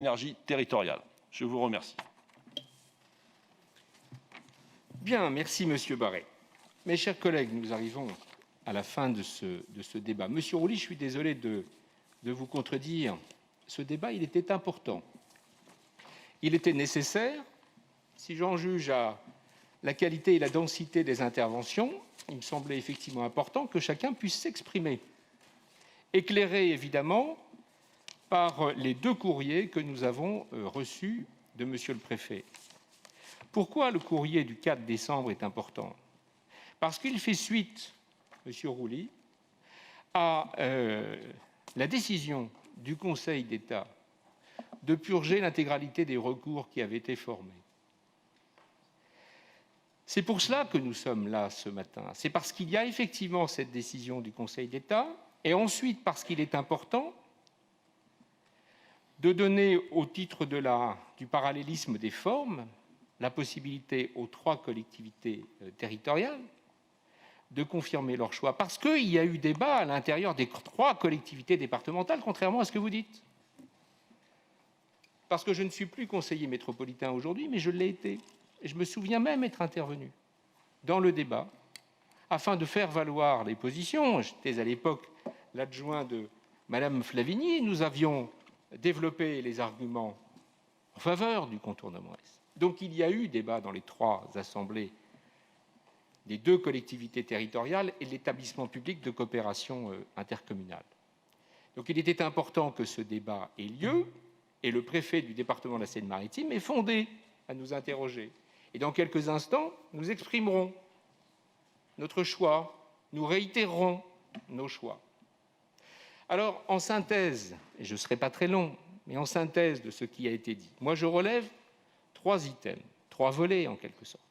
énergie territoriale. Je vous remercie. Bien, merci Monsieur Barret. Mes chers collègues, nous arrivons à la fin de ce débat. Monsieur Rouly, je suis désolé de vous contredire. Ce débat, il était important. Il était nécessaire. Si j'en juge à la qualité et la densité des interventions, il me semblait effectivement important que chacun puisse s'exprimer, éclairé évidemment par les 2 courriers que nous avons reçus de Monsieur le Préfet. Pourquoi le courrier du 4 décembre est important? Parce qu'il fait suite, Monsieur Rouly, à la décision du Conseil d'État de purger l'intégralité des recours qui avaient été formés. C'est pour cela que nous sommes là ce matin. C'est parce qu'il y a effectivement cette décision du Conseil d'État, et ensuite parce qu'il est important de donner, au titre du parallélisme des formes, la possibilité aux 3 collectivités territoriales de confirmer leur choix. Parce qu'il y a eu débat à l'intérieur des 3 collectivités départementales, contrairement à ce que vous dites. Parce que je ne suis plus conseiller métropolitain aujourd'hui, mais je l'ai été. Et je me souviens même être intervenu dans le débat afin de faire valoir les positions. J'étais à l'époque l'adjoint de Madame Flavigny. Nous avions développé les arguments en faveur du contournement Est. Donc il y a eu débat dans les 3 assemblées des 2 collectivités territoriales et l'établissement public de coopération intercommunale. Donc il était important que ce débat ait lieu, et le préfet du département de la Seine-Maritime est fondé à nous interroger. Et dans quelques instants, nous exprimerons notre choix, nous réitérerons nos choix. Alors, en synthèse, et je ne serai pas très long, mais en synthèse de ce qui a été dit, moi je relève 3 items, 3 volets en quelque sorte.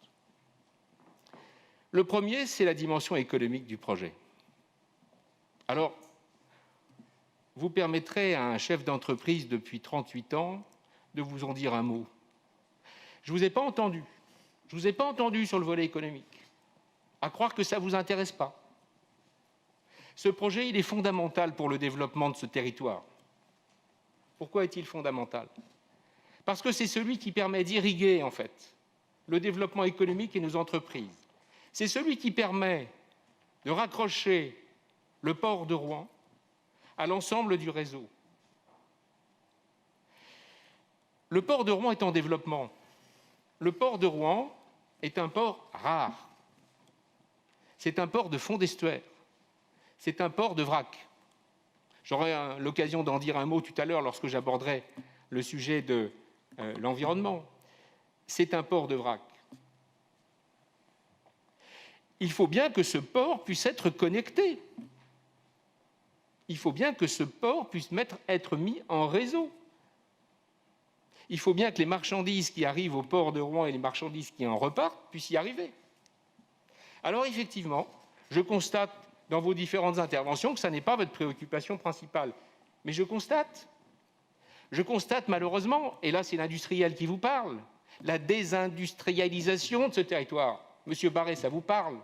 Le premier, c'est la dimension économique du projet. Alors, vous permettrez à un chef d'entreprise depuis 38 ans de vous en dire un mot. Je ne vous ai pas entendu. Je ne vous ai pas entendu sur le volet économique. À croire que ça ne vous intéresse pas. Ce projet, il est fondamental pour le développement de ce territoire. Pourquoi est-il fondamental? Parce que c'est celui qui permet d'irriguer, en fait, le développement économique et nos entreprises. C'est celui qui permet de raccrocher le port de Rouen à l'ensemble du réseau. Le port de Rouen est en développement. Le port de Rouen est un port rare. C'est un port de fond d'estuaire. C'est un port de vrac. J'aurai l'occasion d'en dire un mot tout à l'heure lorsque j'aborderai le sujet de l'environnement. C'est un port de vrac. Il faut bien que ce port puisse être connecté. Il faut bien que ce port puisse être mis en réseau. Il faut bien que les marchandises qui arrivent au port de Rouen et les marchandises qui en repartent puissent y arriver. Alors effectivement, je constate dans vos différentes interventions que ça n'est pas votre préoccupation principale. Mais je constate malheureusement, et là c'est l'industriel qui vous parle, la désindustrialisation de ce territoire. Monsieur Barret, ça vous parle?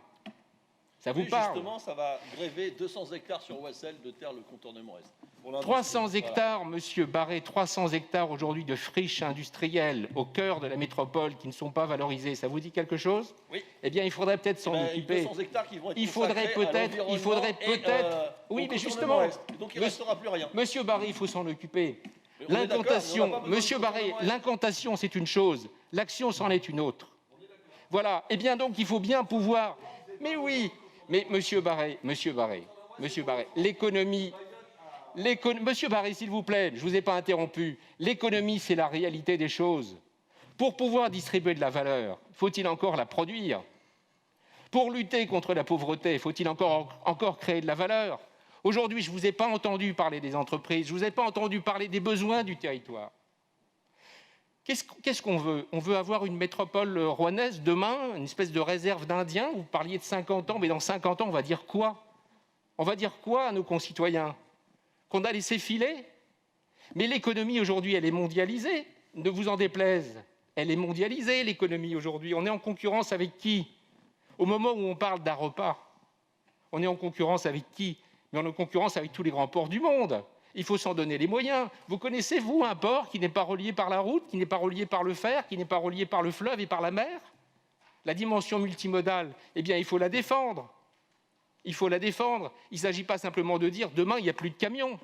Ça vous parle? Justement, ça va gréver 200 hectares sur Ouessel de terre le contournement Est. 300 hectares, Monsieur Barret, 300 hectares aujourd'hui de friches industrielles au cœur de la métropole qui ne sont pas valorisées. Ça vous dit quelque chose? Oui. Eh bien, il faudrait peut-être s'en occuper. 200 hectares qui vont être Il faudrait peut-être. Oui, mais justement. Donc il ne restera plus rien. Monsieur Barret, il faut s'en occuper. L'incantation, Monsieur Barret, l'incantation, c'est une chose. L'action, c'en est une autre. Voilà. Eh bien, donc, il faut bien pouvoir. Mais oui. Mais Monsieur Barret, l'économie. Monsieur Barret, s'il vous plaît, je ne vous ai pas interrompu. L'économie, c'est la réalité des choses. Pour pouvoir distribuer de la valeur, faut-il encore la produire? Pour lutter contre la pauvreté, faut-il encore créer de la valeur? Aujourd'hui, je ne vous ai pas entendu parler des entreprises, je ne vous ai pas entendu parler des besoins du territoire. Qu'est-ce qu'on veut? On veut avoir une métropole rouennaise demain, une espèce de réserve d'Indiens. Vous parliez de 50 ans, mais dans 50 ans, on va dire quoi? On va dire quoi à nos concitoyens? Qu'on a laissé filer? Mais l'économie aujourd'hui, elle est mondialisée. Ne vous en déplaise. Elle est mondialisée, l'économie aujourd'hui. On est en concurrence avec qui? Au moment où on parle d'un repas, on est en concurrence avec qui? Mais on est en concurrence avec tous les grands ports du monde. Il faut s'en donner les moyens. Vous connaissez, vous, un port qui n'est pas relié par la route, qui n'est pas relié par le fer, qui n'est pas relié par le fleuve et par la mer? La dimension multimodale, eh bien, il faut la défendre. Il faut la défendre. Il ne s'agit pas simplement de dire « demain, il n'y a plus de camions ».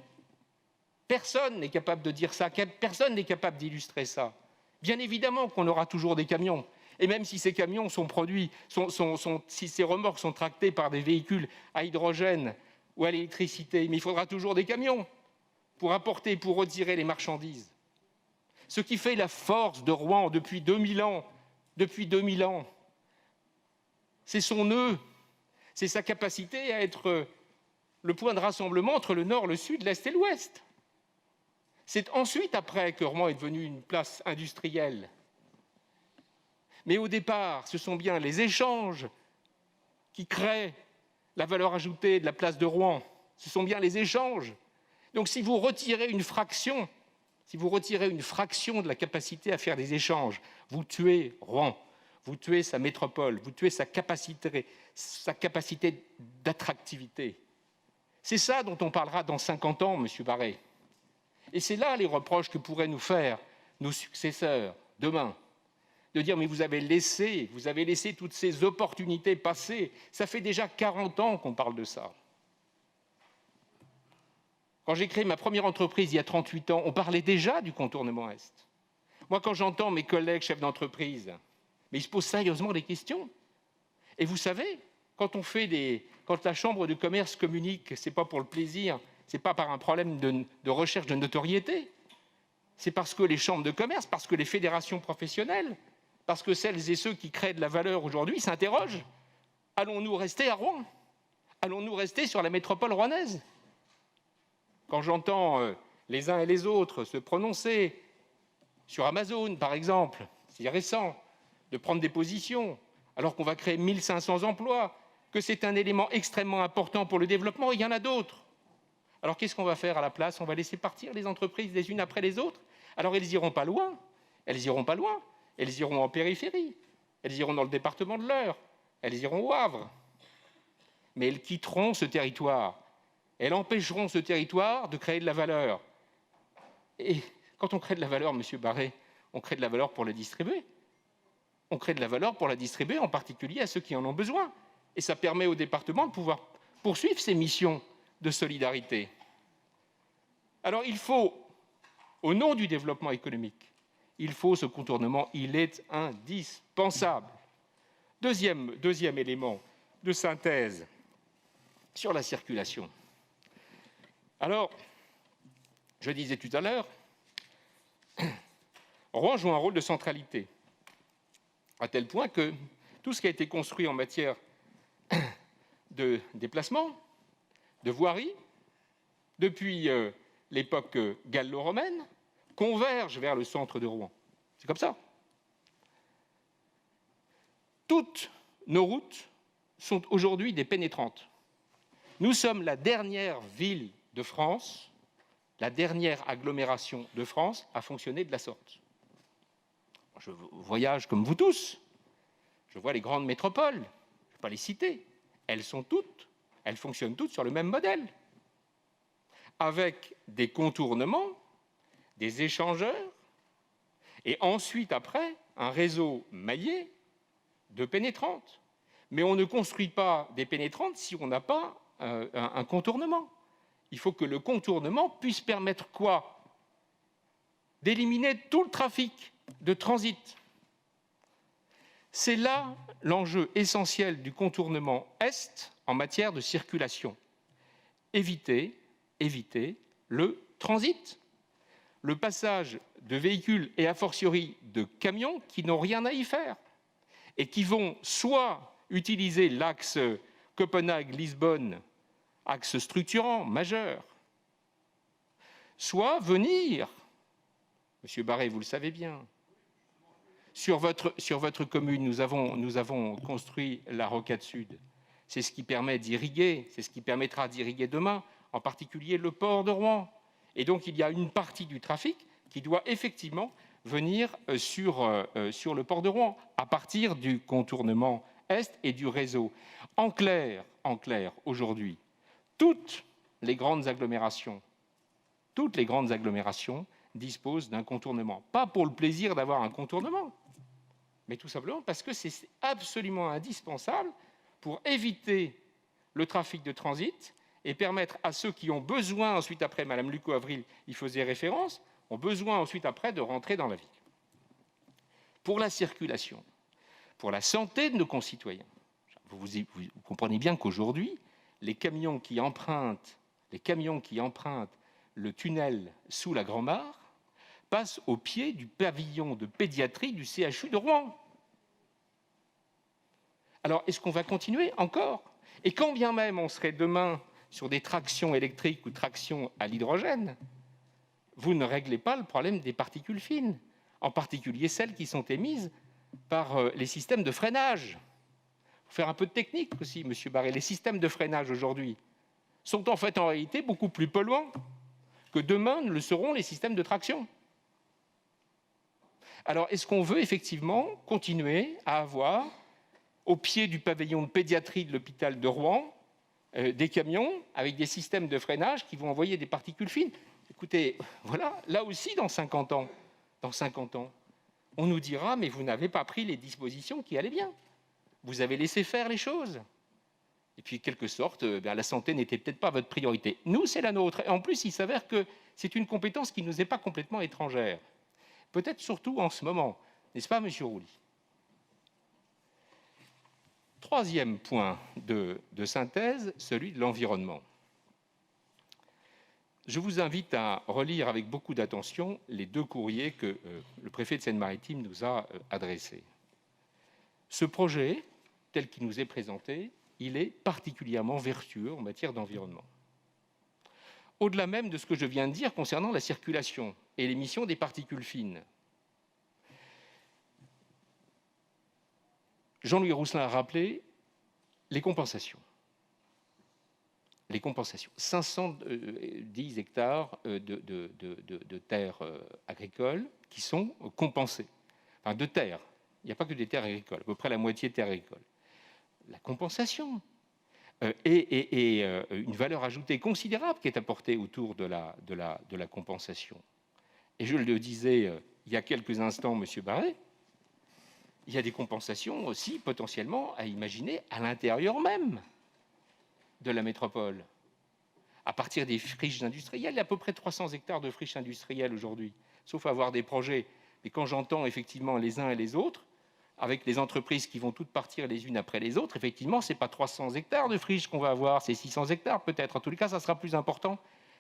Personne n'est capable de dire ça, personne n'est capable d'illustrer ça. Bien évidemment qu'on aura toujours des camions. Et même si ces camions sont produits, si ces remorques sont tractées par des véhicules à hydrogène ou à l'électricité, mais il faudra toujours des camions pour apporter, pour retirer les marchandises. Ce qui fait la force de Rouen depuis 2000 ans, c'est son nœud, c'est sa capacité à être le point de rassemblement entre le nord, le sud, l'est et l'ouest. C'est ensuite, après, que Rouen est devenu une place industrielle. Mais au départ, ce sont bien les échanges qui créent la valeur ajoutée de la place de Rouen. Ce sont bien les échanges. Donc si vous retirez une fraction de la capacité à faire des échanges, vous tuez Rouen, vous tuez sa métropole, vous tuez sa capacité d'attractivité. C'est ça dont on parlera dans 50 ans, M. Barré. Et c'est là les reproches que pourraient nous faire nos successeurs demain. De dire, mais vous avez laissé toutes ces opportunités passer. Ça fait déjà 40 ans qu'on parle de ça. Quand j'ai créé ma première entreprise il y a 38 ans, on parlait déjà du contournement Est. Moi, quand j'entends mes collègues chefs d'entreprise, mais ils se posent sérieusement des questions. Et vous savez, quand la Chambre de commerce communique, ce n'est pas pour le plaisir, ce n'est pas par un problème de recherche de notoriété, c'est parce que les chambres de commerce, parce que les fédérations professionnelles, parce que celles et ceux qui créent de la valeur aujourd'hui s'interrogent. Allons-nous rester à Rouen? Allons-nous rester sur la métropole rouennaise? Quand j'entends les uns et les autres se prononcer sur Amazon, par exemple, c'est récent, de prendre des positions, alors qu'on va créer 1500 emplois, que c'est un élément extrêmement important pour le développement, il y en a d'autres. Alors qu'est-ce qu'on va faire à la place? On va laisser partir les entreprises les unes après les autres? Alors elles n'iront pas loin, elles iront en périphérie, elles iront dans le département de l'Eure, elles iront au Havre. Mais elles quitteront ce territoire, elles empêcheront ce territoire de créer de la valeur. Et quand on crée de la valeur, M. Barré, on crée de la valeur pour la distribuer. On crée de la valeur pour la distribuer, en particulier à ceux qui en ont besoin. Et ça permet au département de pouvoir poursuivre ses missions de solidarité. Alors il faut, au nom du développement économique, il faut ce contournement, il est indispensable. Deuxième élément de synthèse sur la circulation. Alors, je disais tout à l'heure, Rouen joue un rôle de centralité, à tel point que tout ce qui a été construit en matière de déplacement, de voirie, depuis l'époque gallo-romaine, converge vers le centre de Rouen. C'est comme ça. Toutes nos routes sont aujourd'hui des pénétrantes. Nous sommes la dernière ville de France, la dernière agglomération de France à fonctionner de la sorte. Je voyage comme vous tous. Je vois les grandes métropoles. Je ne vais pas les citer. Elles fonctionnent toutes sur le même modèle. Avec des contournements, des échangeurs, et ensuite, après, un réseau maillé de pénétrantes. Mais on ne construit pas des pénétrantes si on n'a pas un contournement. Il faut que le contournement puisse permettre quoi? D'éliminer tout le trafic de transit. C'est là l'enjeu essentiel du contournement Est en matière de circulation. Éviter le transit. Le passage de véhicules et a fortiori de camions qui n'ont rien à y faire et qui vont soit utiliser l'axe Copenhague-Lisbonne, axe structurant majeur, soit venir, M. Barré, vous le savez bien, sur votre commune, nous avons construit la rocade sud. C'est ce qui permet d'irriguer, c'est ce qui permettra d'irriguer demain, en particulier le port de Rouen. Et donc, il y a une partie du trafic qui doit effectivement venir sur le port de Rouen, à partir du contournement Est et du réseau. En clair, aujourd'hui, toutes les grandes agglomérations toutes les grandes agglomérations disposent d'un contournement. Pas pour le plaisir d'avoir un contournement, mais tout simplement parce que c'est absolument indispensable pour éviter le trafic de transit et permettre à ceux qui ont besoin, ensuite après, Mme Lucot-Avril y faisait référence, ont besoin ensuite après de rentrer dans la ville. Pour la circulation, pour la santé de nos concitoyens, vous comprenez bien qu'aujourd'hui, les camions qui empruntent le tunnel sous la Grand-Mare passent au pied du pavillon de pédiatrie du CHU de Rouen. Alors, est-ce qu'on va continuer encore? Et quand bien même on serait demain sur des tractions électriques ou tractions à l'hydrogène, vous ne réglez pas le problème des particules fines, en particulier celles qui sont émises par les systèmes de freinage. Il faut faire un peu de technique aussi, M. Barré. Les systèmes de freinage aujourd'hui sont en fait en réalité beaucoup plus polluants que demain ne le seront les systèmes de traction. Alors, est-ce qu'on veut effectivement continuer à avoir, au pied du pavillon de pédiatrie de l'hôpital de Rouen, des camions avec des systèmes de freinage qui vont envoyer des particules fines? Écoutez, voilà, là aussi, dans 50 ans, on nous dira « mais vous n'avez pas pris les dispositions qui allaient bien. Vous avez laissé faire les choses. » Et puis, quelque sorte, la santé n'était peut-être pas votre priorité. Nous, c'est la nôtre. Et en plus, il s'avère que c'est une compétence qui ne nous est pas complètement étrangère. Peut-être surtout en ce moment. N'est-ce pas, M. Rouly? Troisième point de synthèse, celui de l'environnement. Je vous invite à relire avec beaucoup d'attention les 2 courriers que le préfet de Seine-Maritime nous a adressés. Ce projet, tel qu'il nous est présenté, il est particulièrement vertueux en matière d'environnement. Au-delà même de ce que je viens de dire concernant la circulation et l'émission des particules fines. Jean-Louis Rousselin a rappelé les compensations. Les compensations. 510 hectares de terres agricoles qui sont compensées. Enfin, de terres. Il n'y a pas que des terres agricoles, à peu près la moitié de terres agricoles. La compensation et une valeur ajoutée considérable qui est apportée autour de la compensation. Et je le disais il y a quelques instants, M. Barré, il y a des compensations aussi potentiellement à imaginer à l'intérieur même de la métropole. À partir des friches industrielles, il y a à peu près 300 hectares de friches industrielles aujourd'hui, sauf à avoir des projets. Mais quand j'entends effectivement les uns et les autres, avec les entreprises qui vont toutes partir les unes après les autres, effectivement, ce n'est pas 300 hectares de friches qu'on va avoir, c'est 600 hectares peut-être. En tous les cas, ça sera plus important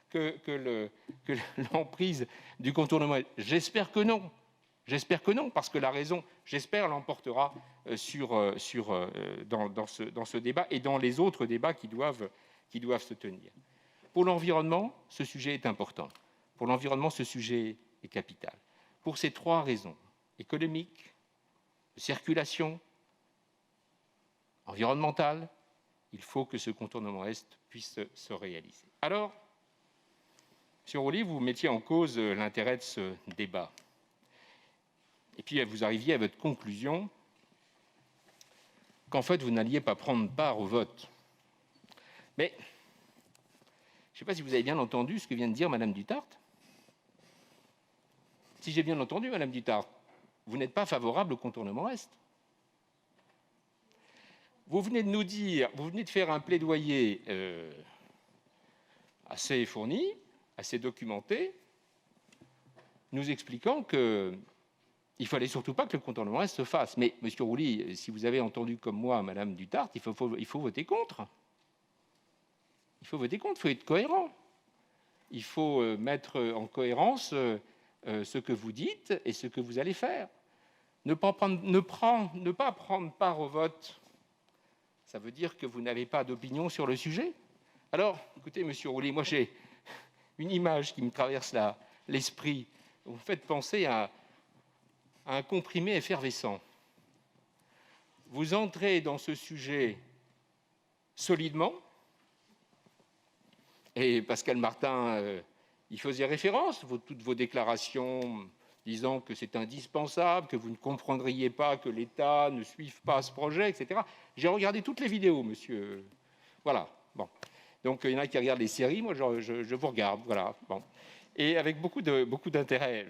que l'emprise du contournement. J'espère que non. J'espère que non, parce que la raison, j'espère, l'emportera dans ce débat et dans les autres débats qui doivent se tenir. Pour l'environnement, ce sujet est important. Pour l'environnement, ce sujet est capital. Pour ces 3 raisons, économique, de circulation, environnementale, il faut que ce contournement Est puisse se réaliser. Alors, M. Rouly, vous mettiez en cause l'intérêt de ce débat. Et puis, vous arriviez à votre conclusion qu'en fait, vous n'alliez pas prendre part au vote. Mais, je ne sais pas si vous avez bien entendu ce que vient de dire Mme Dutarte. Si j'ai bien entendu, Mme Dutarte, vous n'êtes pas favorable au contournement Est. Vous venez de nous dire, vous venez de faire un plaidoyer assez fourni, assez documenté, nous expliquant que il ne fallait surtout pas que le contournement Est se fasse. Mais, M. Rouly, si vous avez entendu comme moi Mme Dutarte, il faut voter contre. Il faut voter contre, il faut être cohérent. Il faut mettre en cohérence ce que vous dites et ce que vous allez faire. Ne pas prendre part au vote, ça veut dire que vous n'avez pas d'opinion sur le sujet. Alors, écoutez, M. Rouly, moi j'ai une image qui me traverse l'esprit. Vous me faites penser à un comprimé effervescent. Vous entrez dans ce sujet solidement, et Pascal Martin y faisait référence, toutes vos déclarations disant que c'est indispensable, que vous ne comprendriez pas que l'État ne suive pas ce projet, etc. J'ai regardé toutes les vidéos, monsieur. Voilà, bon. Donc, il y en a qui regardent les séries, moi, je vous regarde, voilà. Bon. et avec beaucoup d'intérêt.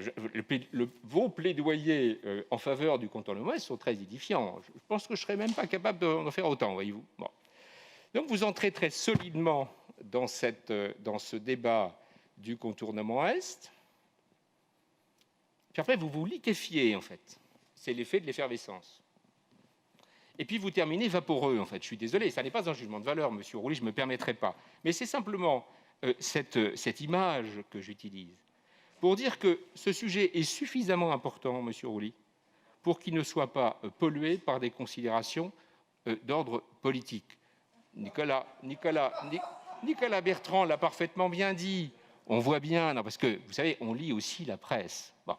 Vos plaidoyers en faveur du contournement est sont très édifiants. Je pense que je ne serais même pas capable d'en faire autant, voyez-vous. Bon. Donc vous entrez très solidement dans ce débat du contournement Est. Puis après, vous vous liquéfiez, en fait. C'est l'effet de l'effervescence. Et puis vous terminez vaporeux, en fait. Je suis désolé, ça n'est pas un jugement de valeur, Monsieur Rouly, je ne me permettrai pas. Mais c'est simplement cette image que j'utilise pour dire que ce sujet est suffisamment important, Monsieur Rouly, pour qu'il ne soit pas pollué par des considérations d'ordre politique. Nicolas Bertrand l'a parfaitement bien dit. On voit bien, non, parce que, vous savez, on lit aussi la presse. Bon,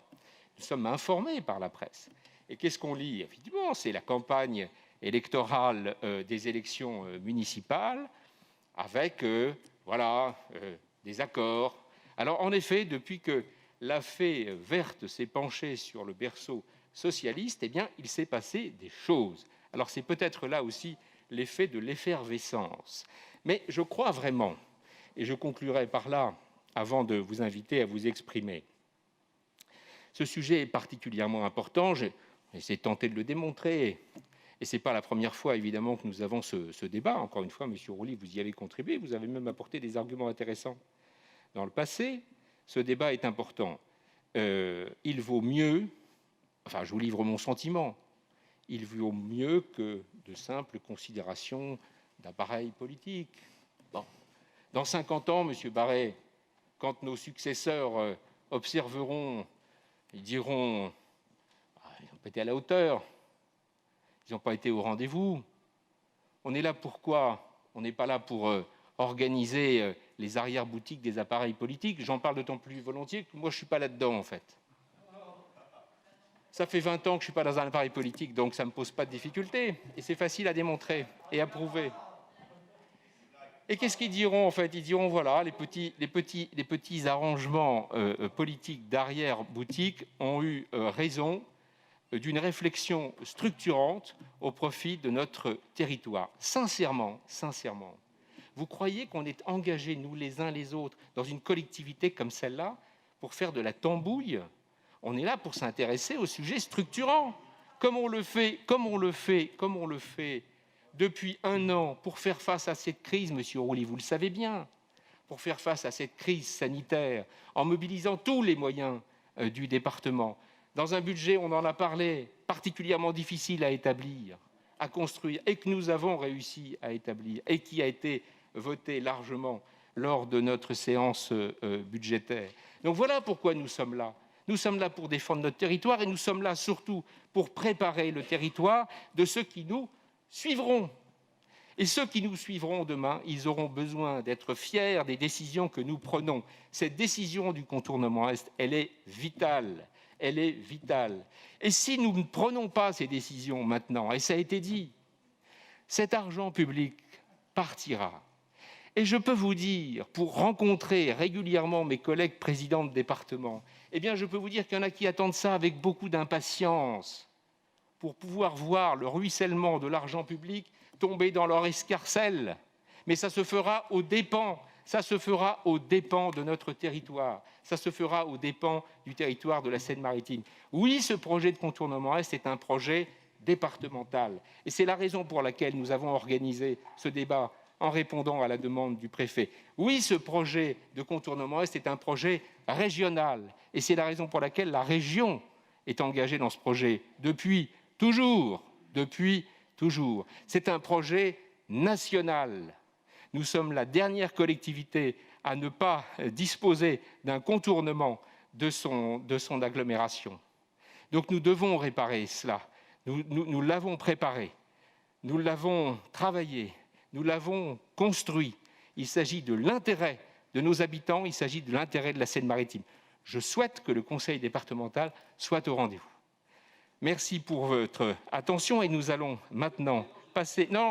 nous sommes informés par la presse. Et qu'est-ce qu'on lit? Effectivement, c'est la campagne électorale des élections municipales, avec des accords. Alors, en effet, depuis que la fée verte s'est penchée sur le berceau socialiste, eh bien, il s'est passé des choses. Alors, c'est peut-être là aussi l'effet de l'effervescence. Mais je crois vraiment, et je conclurai par là, avant de vous inviter à vous exprimer, ce sujet est particulièrement important. J'ai tenté de le démontrer. Et ce n'est pas la première fois, évidemment, que nous avons ce débat. Encore une fois, M. Rouly, vous y avez contribué. Vous avez même apporté des arguments intéressants dans le passé. Ce débat est important. Il vaut mieux, enfin, je vous livre mon sentiment, il vaut mieux que de simples considérations d'appareil politique. Bon. Dans 50 ans, M. Barret, quand nos successeurs observeront, ils diront « ils n'ont pas été à la hauteur ». Ils n'ont pas été au rendez-vous. On est là pour quoi? On n'est pas là pour organiser les arrière-boutiques des appareils politiques. J'en parle d'autant plus volontiers que moi, je ne suis pas là-dedans, en fait. Ça fait 20 ans que je ne suis pas dans un appareil politique, donc ça ne me pose pas de difficulté. Et c'est facile à démontrer et à prouver. Et qu'est-ce qu'ils diront, en fait? Ils diront, voilà, les petits arrangements politiques d'arrière-boutique ont eu raison d'une réflexion structurante au profit de notre territoire. Sincèrement, vous croyez qu'on est engagés, nous les uns les autres, dans une collectivité comme celle-là, pour faire de la tambouille? On est là pour s'intéresser aux sujets structurants, comme on le fait depuis 1 an pour faire face à cette crise, Monsieur Rouly, vous le savez bien, pour faire face à cette crise sanitaire, en mobilisant tous les moyens du département, dans un budget, on en a parlé, particulièrement difficile à établir, à construire, et que nous avons réussi à établir, et qui a été voté largement lors de notre séance budgétaire. Donc voilà pourquoi nous sommes là. Nous sommes là pour défendre notre territoire, et nous sommes là surtout pour préparer le territoire de ceux qui nous suivront. Et ceux qui nous suivront demain, ils auront besoin d'être fiers des décisions que nous prenons. Cette décision du contournement Est, elle est vitale. Elle est vitale. Et si nous ne prenons pas ces décisions maintenant, et ça a été dit, cet argent public partira. Et je peux vous dire, pour rencontrer régulièrement mes collègues présidents de département, eh bien, je peux vous dire qu'il y en a qui attendent ça avec beaucoup d'impatience pour pouvoir voir le ruissellement de l'argent public tomber dans leur escarcelle. Mais ça se fera aux dépens. Ça se fera aux dépens de notre territoire. Ça se fera aux dépens du territoire de la Seine-Maritime. Oui, ce projet de contournement Est est un projet départemental. Et c'est la raison pour laquelle nous avons organisé ce débat en répondant à la demande du préfet. Oui, ce projet de contournement Est est un projet régional. Et c'est la raison pour laquelle la région est engagée dans ce projet depuis toujours. C'est un projet national. Nous sommes la dernière collectivité à ne pas disposer d'un contournement de son agglomération. Donc nous devons réparer cela. Nous l'avons préparé, nous l'avons travaillé, nous l'avons construit. Il s'agit de l'intérêt de nos habitants, il s'agit de l'intérêt de la Seine-Maritime. Je souhaite que le conseil départemental soit au rendez-vous. Merci pour votre attention et nous allons maintenant passer... Non.